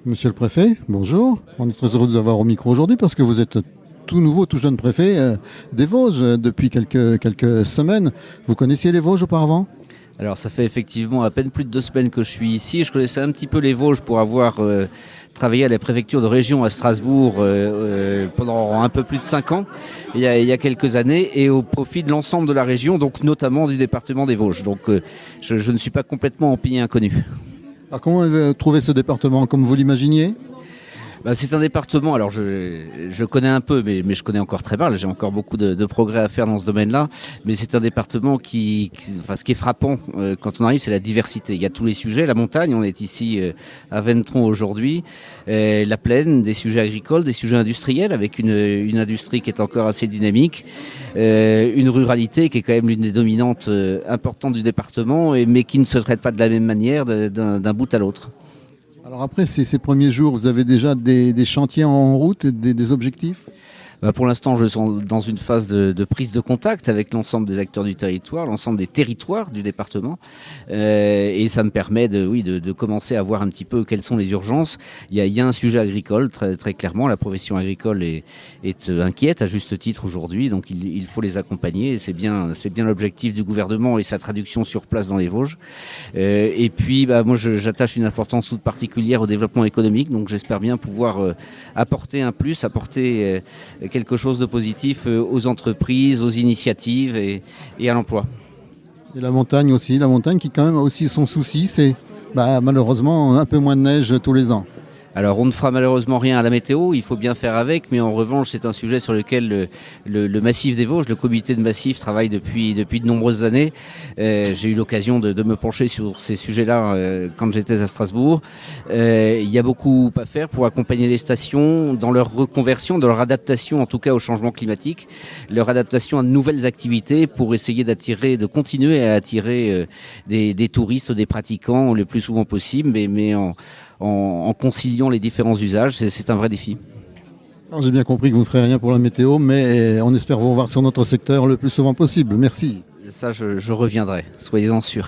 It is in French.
Monsieur le préfet, bonjour. On est très heureux de vous avoir au micro aujourd'hui parce que vous êtes tout nouveau, tout jeune préfet des Vosges depuis quelques semaines. Vous connaissiez les Vosges auparavant ? Alors ça fait effectivement à peine plus de 2 semaines que je suis ici. Je connaissais un petit peu les Vosges pour avoir travaillé à la préfecture de région à Strasbourg pendant un peu plus de 5 ans, il y a quelques années, et au profit de l'ensemble de la région, donc notamment du département des Vosges. Donc je ne suis pas complètement en pays inconnu. Alors comment avez-vous trouvé ce département comme vous l'imaginiez ? C'est un département, alors je connais un peu, mais je connais encore très mal, j'ai encore beaucoup de progrès à faire dans ce domaine-là, mais c'est un département ce qui est frappant quand on arrive, c'est la diversité. Il y a tous les sujets, la montagne, on est ici à Ventron aujourd'hui, la plaine, des sujets agricoles, des sujets industriels, avec une industrie qui est encore assez dynamique, une ruralité qui est quand même l'une des dominantes importantes du département, mais qui ne se traite pas de la même manière d'un bout à l'autre. Alors après ces premiers jours, vous avez déjà des chantiers en route, des objectifs ? Pour l'instant, je suis dans une phase de prise de contact avec l'ensemble des acteurs du territoire, l'ensemble des territoires du département, et ça me permet de commencer à voir un petit peu quelles sont les urgences. Il y a un sujet agricole très très clairement. La profession agricole est inquiète à juste titre aujourd'hui, donc il faut les accompagner. Et c'est bien l'objectif du gouvernement et sa traduction sur place dans les Vosges. Et puis, moi, j'attache une importance toute particulière au développement économique, donc j'espère bien pouvoir apporter un plus, apporter quelque chose de positif aux entreprises, aux initiatives et à l'emploi. Et la montagne aussi, qui quand même a aussi son souci, c'est malheureusement un peu moins de neige tous les ans. Alors on ne fera malheureusement rien à la météo, il faut bien faire avec, mais en revanche c'est un sujet sur lequel le massif des Vosges, le comité de massif travaille depuis de nombreuses années. J'ai eu l'occasion de me pencher sur ces sujets-là quand j'étais à Strasbourg. Il y a beaucoup à faire pour accompagner les stations dans leur reconversion, dans leur adaptation en tout cas au changement climatique, leur adaptation à de nouvelles activités pour essayer de continuer à attirer des touristes, des pratiquants le plus souvent possible, mais en conciliant les différents usages, c'est un vrai défi. Alors, j'ai bien compris que vous ne ferez rien pour la météo, mais on espère vous revoir sur notre secteur le plus souvent possible. Merci. Ça, je reviendrai, soyez-en sûrs.